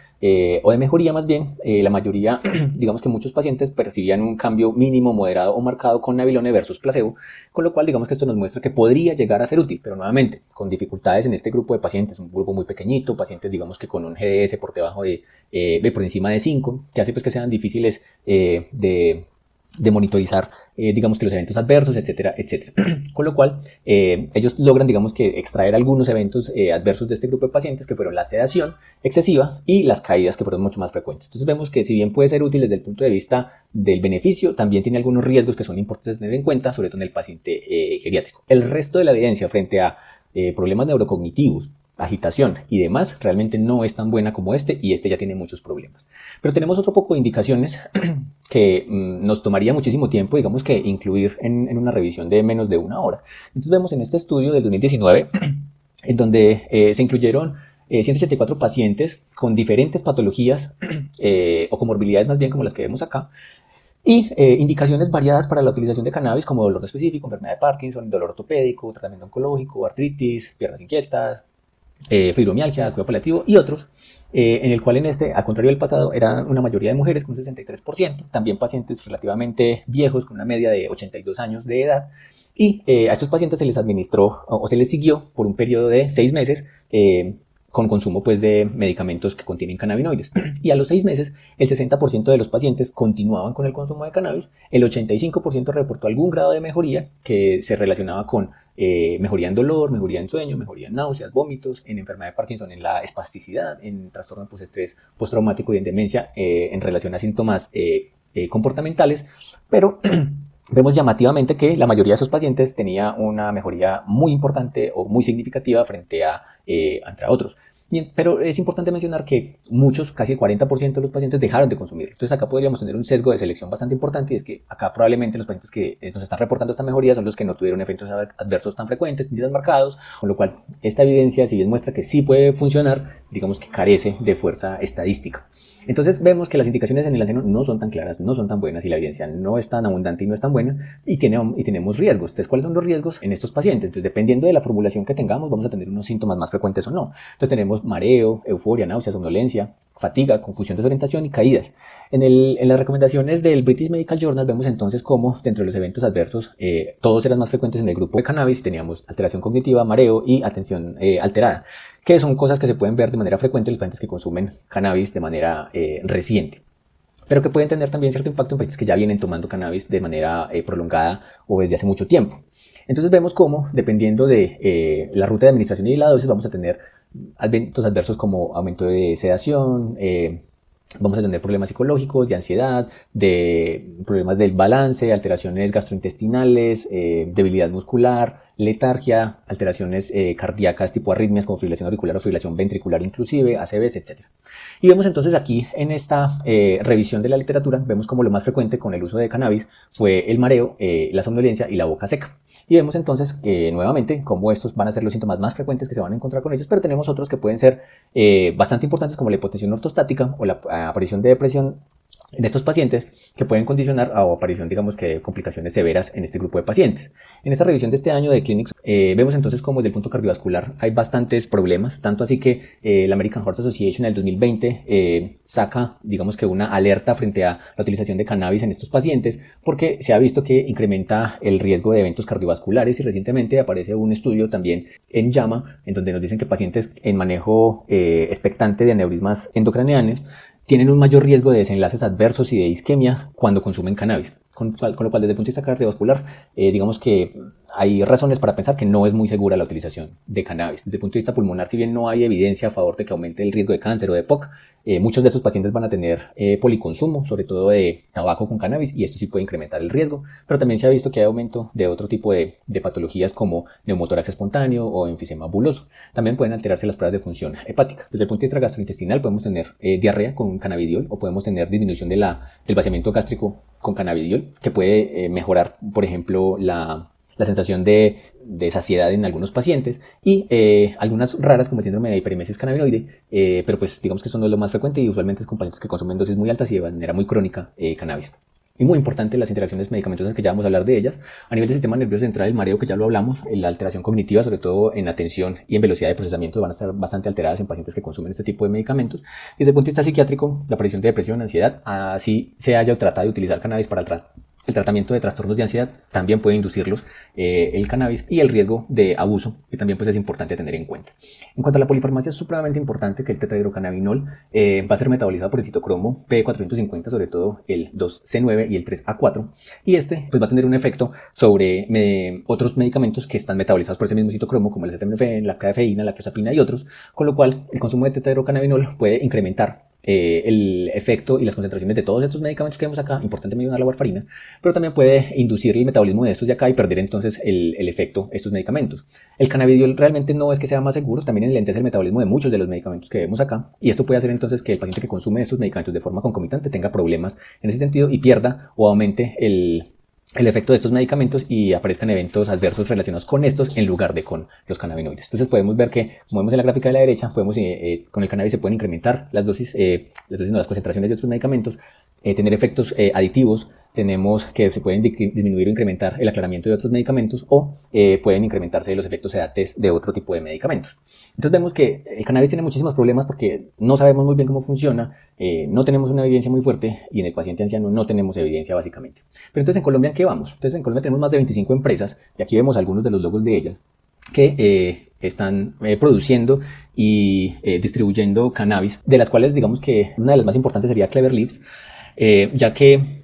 B: o de mejoría más bien, la mayoría, digamos que muchos pacientes percibían un cambio mínimo, moderado o marcado con nabilone versus placebo, con lo cual digamos que esto nos muestra que podría llegar a ser útil, pero nuevamente con dificultades en este grupo de pacientes, un grupo muy pequeñito, pacientes digamos que con un GDS por debajo por encima de 5, que hace pues que sean difíciles de monitorizar, digamos que los eventos adversos, etcétera, etcétera. Con lo cual, ellos logran, digamos que extraer algunos eventos adversos de este grupo de pacientes que fueron la sedación excesiva y las caídas que fueron mucho más frecuentes. Entonces vemos que si bien puede ser útil desde el punto de vista del beneficio, también tiene algunos riesgos que son importantes tener en cuenta, sobre todo en el paciente geriátrico. El resto de la evidencia frente a problemas neurocognitivos, agitación y demás, realmente no es tan buena como este, y este ya tiene muchos problemas. Pero tenemos otro poco de indicaciones que nos tomaría muchísimo tiempo, digamos que incluir en una revisión de menos de una hora. Entonces vemos en este estudio del 2019, en donde se incluyeron 184 pacientes con diferentes patologías o comorbilidades más bien como las que vemos acá, y indicaciones variadas para la utilización de cannabis como dolor no específico, enfermedad de Parkinson, dolor ortopédico, tratamiento oncológico, artritis, piernas inquietas, fibromialgia, cuidado paliativo y otros, en el cual en este, al contrario del pasado, era una mayoría de mujeres con un 63%, también pacientes relativamente viejos con una media de 82 años de edad, y a estos pacientes se les administró o se les siguió por un periodo de 6 meses con consumo pues, de medicamentos que contienen cannabinoides. Y a los 6 meses, el 60% de los pacientes continuaban con el consumo de cannabis, el 85% reportó algún grado de mejoría que se relacionaba con mejoría en dolor, mejoría en sueño, mejoría en náuseas, vómitos, en enfermedad de Parkinson, en la espasticidad, en trastorno postestrés postraumático y en demencia en relación a síntomas comportamentales, pero vemos llamativamente que la mayoría de esos pacientes tenía una mejoría muy importante o muy significativa frente a otros. Pero es importante mencionar que muchos, casi el 40% de los pacientes dejaron de consumir. Entonces acá podríamos tener un sesgo de selección bastante importante, y es que acá probablemente los pacientes que nos están reportando esta mejoría son los que no tuvieron efectos adversos tan frecuentes, ni tan marcados, con lo cual esta evidencia, si bien muestra que sí puede funcionar, digamos que carece de fuerza estadística. Entonces vemos que las indicaciones en el seno no son tan claras, no son tan buenas, y la evidencia no es tan abundante y no es tan buena, y tenemos riesgos. Entonces, ¿cuáles son los riesgos en estos pacientes? Entonces, dependiendo de la formulación que tengamos, vamos a tener unos síntomas más frecuentes o no. Entonces tenemos mareo, euforia, náusea, somnolencia, fatiga, confusión, desorientación y caídas. En las recomendaciones del British Medical Journal vemos entonces cómo dentro de los eventos adversos todos eran más frecuentes en el grupo de cannabis. Teníamos alteración cognitiva, mareo y atención alterada, que son cosas que se pueden ver de manera frecuente en los pacientes que consumen cannabis de manera reciente, pero que pueden tener también cierto impacto en pacientes que ya vienen tomando cannabis de manera prolongada o desde hace mucho tiempo. Entonces vemos cómo, dependiendo de la ruta de administración y la dosis, vamos a tener eventos adversos como aumento de sedación, vamos a tener problemas psicológicos, de ansiedad, de problemas del balance, alteraciones gastrointestinales, debilidad muscular, letargia, alteraciones cardíacas tipo arritmias como fibrilación auricular o fibrilación ventricular inclusive, ACVs, etc. Y vemos entonces aquí en esta revisión de la literatura, vemos como lo más frecuente con el uso de cannabis fue el mareo, la somnolencia y la boca seca. Y vemos entonces nuevamente cómo estos van a ser los síntomas más frecuentes que se van a encontrar con ellos, pero tenemos otros que pueden ser bastante importantes como la hipotensión ortostática o la aparición de depresión en estos pacientes, que pueden condicionar a aparición, digamos que, de complicaciones severas en este grupo de pacientes. En esta revisión de este año de Clinics vemos entonces cómo desde el punto cardiovascular hay bastantes problemas, tanto así que la American Heart Association en el 2020 saca, digamos que, una alerta frente a la utilización de cannabis en estos pacientes, porque se ha visto que incrementa el riesgo de eventos cardiovasculares, y recientemente aparece un estudio también en JAMA, en donde nos dicen que pacientes en manejo expectante de aneurismas endocraneanos tienen un mayor riesgo de desenlaces adversos y de isquemia cuando consumen cannabis. Con lo cual, desde el punto de vista cardiovascular, digamos que hay razones para pensar que no es muy segura la utilización de cannabis. Desde el punto de vista pulmonar, si bien no hay evidencia a favor de que aumente el riesgo de cáncer o de POC, muchos de esos pacientes van a tener policonsumo, sobre todo de tabaco con cannabis, y esto sí puede incrementar el riesgo. Pero también se ha visto que hay aumento de otro tipo de patologías como neumotórax espontáneo o enfisema buloso. También pueden alterarse las pruebas de función hepática. Desde el punto de vista gastrointestinal podemos tener diarrea con cannabidiol, o podemos tener disminución del vaciamiento gástrico con cannabidiol, que puede mejorar, por ejemplo, la sensación de saciedad en algunos pacientes, y algunas raras como el síndrome de hiperemesis cannabinoide, pero pues digamos que esto no es lo más frecuente, y usualmente es con pacientes que consumen dosis muy altas y de manera muy crónica cannabis. Y muy importante las interacciones medicamentosas, que ya vamos a hablar de ellas. A nivel del sistema nervioso central, el mareo, que ya lo hablamos, la alteración cognitiva, sobre todo en atención y en velocidad de procesamiento, van a estar bastante alteradas en pacientes que consumen este tipo de medicamentos. Y desde el punto de vista psiquiátrico, la aparición de depresión, ansiedad, así se haya tratado de utilizar cannabis para el tratamiento de trastornos de ansiedad, también puede inducirlos el cannabis, y el riesgo de abuso, que también pues es importante tener en cuenta. En cuanto a la polifarmacia, es supremamente importante que el tetrahidrocannabinol va a ser metabolizado por el citocromo P450, sobre todo el 2C9 y el 3A4, y este pues va a tener un efecto sobre otros medicamentos que están metabolizados por ese mismo citocromo, como el acetaminofén, la cafeína, la clozapina y otros, con lo cual el consumo de tetrahidrocannabinol puede incrementar el efecto y las concentraciones de todos estos medicamentos que vemos acá, importante mencionar la warfarina, pero también puede inducir el metabolismo de estos de acá y perder entonces el efecto de estos medicamentos. El cannabidiol realmente no es que sea más seguro, también enlentece el metabolismo de muchos de los medicamentos que vemos acá, y esto puede hacer entonces que el paciente que consume estos medicamentos de forma concomitante tenga problemas en ese sentido y pierda o aumente el efecto de estos medicamentos y aparezcan eventos adversos relacionados con estos en lugar de con los cannabinoides. Entonces podemos ver que, como vemos en la gráfica de la derecha, con el cannabis se pueden incrementar las concentraciones de otros medicamentos, tener efectos aditivos. Tenemos que se pueden disminuir o incrementar el aclaramiento de otros medicamentos, o pueden incrementarse los efectos sedantes de otro tipo de medicamentos. Entonces vemos que el cannabis tiene muchísimos problemas porque no sabemos muy bien cómo funciona, no tenemos una evidencia muy fuerte, y en el paciente anciano no tenemos evidencia básicamente. Pero entonces, ¿en Colombia en qué vamos? Entonces en Colombia tenemos más de 25 empresas, y aquí vemos algunos de los logos de ellas, que están produciendo y distribuyendo cannabis, de las cuales digamos que una de las más importantes sería Clever Leaves, ya que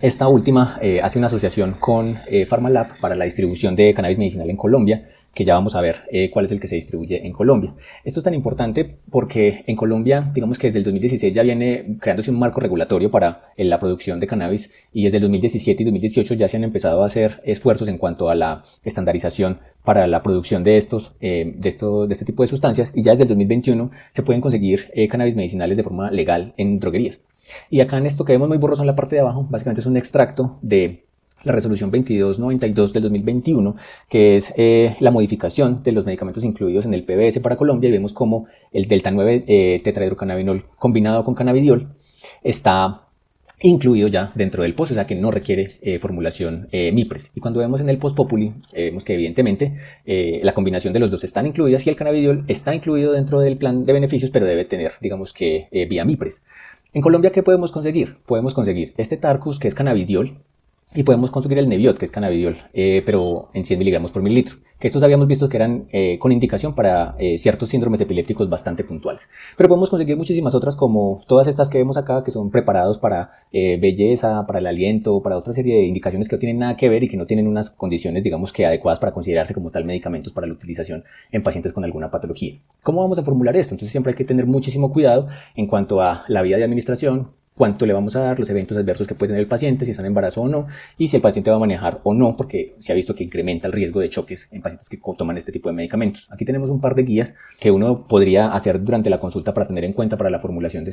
B: esta última hace una asociación con Pharmalab para la distribución de cannabis medicinal en Colombia, que ya vamos a ver cuál es el que se distribuye en Colombia. Esto es tan importante porque en Colombia, digamos que desde el 2016 ya viene creándose un marco regulatorio para la producción de cannabis, y desde el 2017 y 2018 ya se han empezado a hacer esfuerzos en cuanto a la estandarización para la producción de este tipo de sustancias, y ya desde el 2021 se pueden conseguir cannabis medicinales de forma legal en droguerías. Y acá en esto que vemos muy borroso en la parte de abajo, básicamente es un extracto de la resolución 2292 del 2021, que es la modificación de los medicamentos incluidos en el PBS para Colombia, y vemos como el delta 9 tetrahidrocannabinol combinado con cannabidiol está incluido ya dentro del POS, o sea que no requiere formulación MIPRES. Y cuando vemos en el POS Populi, vemos que evidentemente la combinación de los dos están incluidas, y el cannabidiol está incluido dentro del plan de beneficios, pero debe tener, digamos que, vía MIPRES. En Colombia, ¿qué podemos conseguir? Podemos conseguir este Tarcus, que es cannabidiol, y podemos conseguir el Neviot, que es cannabidiol, pero en 100 miligramos por mililitro, que estos habíamos visto que eran con indicación para ciertos síndromes epilépticos bastante puntuales. Pero podemos conseguir muchísimas otras, como todas estas que vemos acá, que son preparados para belleza, para el aliento, para otra serie de indicaciones que no tienen nada que ver y que no tienen unas condiciones, digamos que adecuadas para considerarse como tal medicamentos para la utilización en pacientes con alguna patología. ¿Cómo vamos a formular esto? Entonces siempre hay que tener muchísimo cuidado en cuanto a la vía de administración, cuánto le vamos a dar, los eventos adversos que puede tener el paciente, si está en embarazo o no, y si el paciente va a manejar o no, porque se ha visto que incrementa el riesgo de choques en pacientes que toman este tipo de medicamentos. Aquí tenemos un par de guías que uno podría hacer durante la consulta para tener en cuenta para la formulación de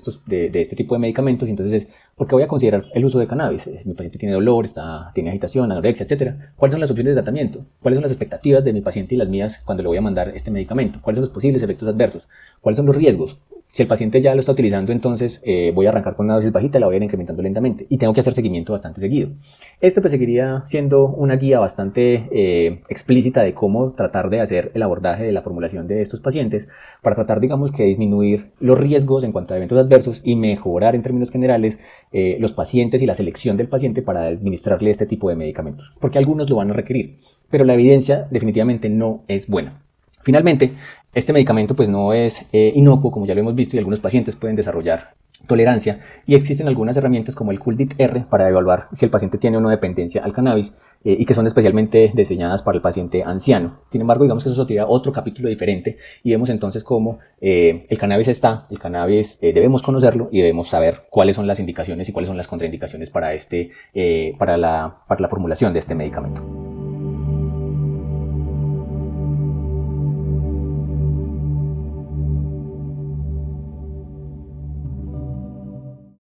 B: este tipo de medicamentos. Y entonces, ¿por qué voy a considerar el uso de cannabis? Mi paciente tiene dolor, tiene agitación, anorexia, etcétera. ¿Cuáles son las opciones de tratamiento? ¿Cuáles son las expectativas de mi paciente y las mías cuando le voy a mandar este medicamento? ¿Cuáles son los posibles efectos adversos? ¿Cuáles son los riesgos? Si el paciente ya lo está utilizando, entonces voy a arrancar con una dosis bajita, la voy a ir incrementando lentamente, y tengo que hacer seguimiento bastante seguido. Este pues seguiría siendo una guía bastante explícita de cómo tratar de hacer el abordaje de la formulación de estos pacientes, para tratar, digamos, que disminuir los riesgos en cuanto a eventos adversos y mejorar en términos generales los pacientes y la selección del paciente para administrarle este tipo de medicamentos, porque algunos lo van a requerir, pero la evidencia definitivamente no es buena. Finalmente, este medicamento pues no es inocuo, como ya lo hemos visto, y algunos pacientes pueden desarrollar tolerancia, y existen algunas herramientas como el CULDIT-R para evaluar si el paciente tiene o no dependencia al cannabis, y que son especialmente diseñadas para el paciente anciano. Sin embargo, digamos que eso sería otro capítulo diferente, y vemos entonces cómo el cannabis debemos conocerlo y debemos saber cuáles son las indicaciones y cuáles son las contraindicaciones para la formulación de este medicamento.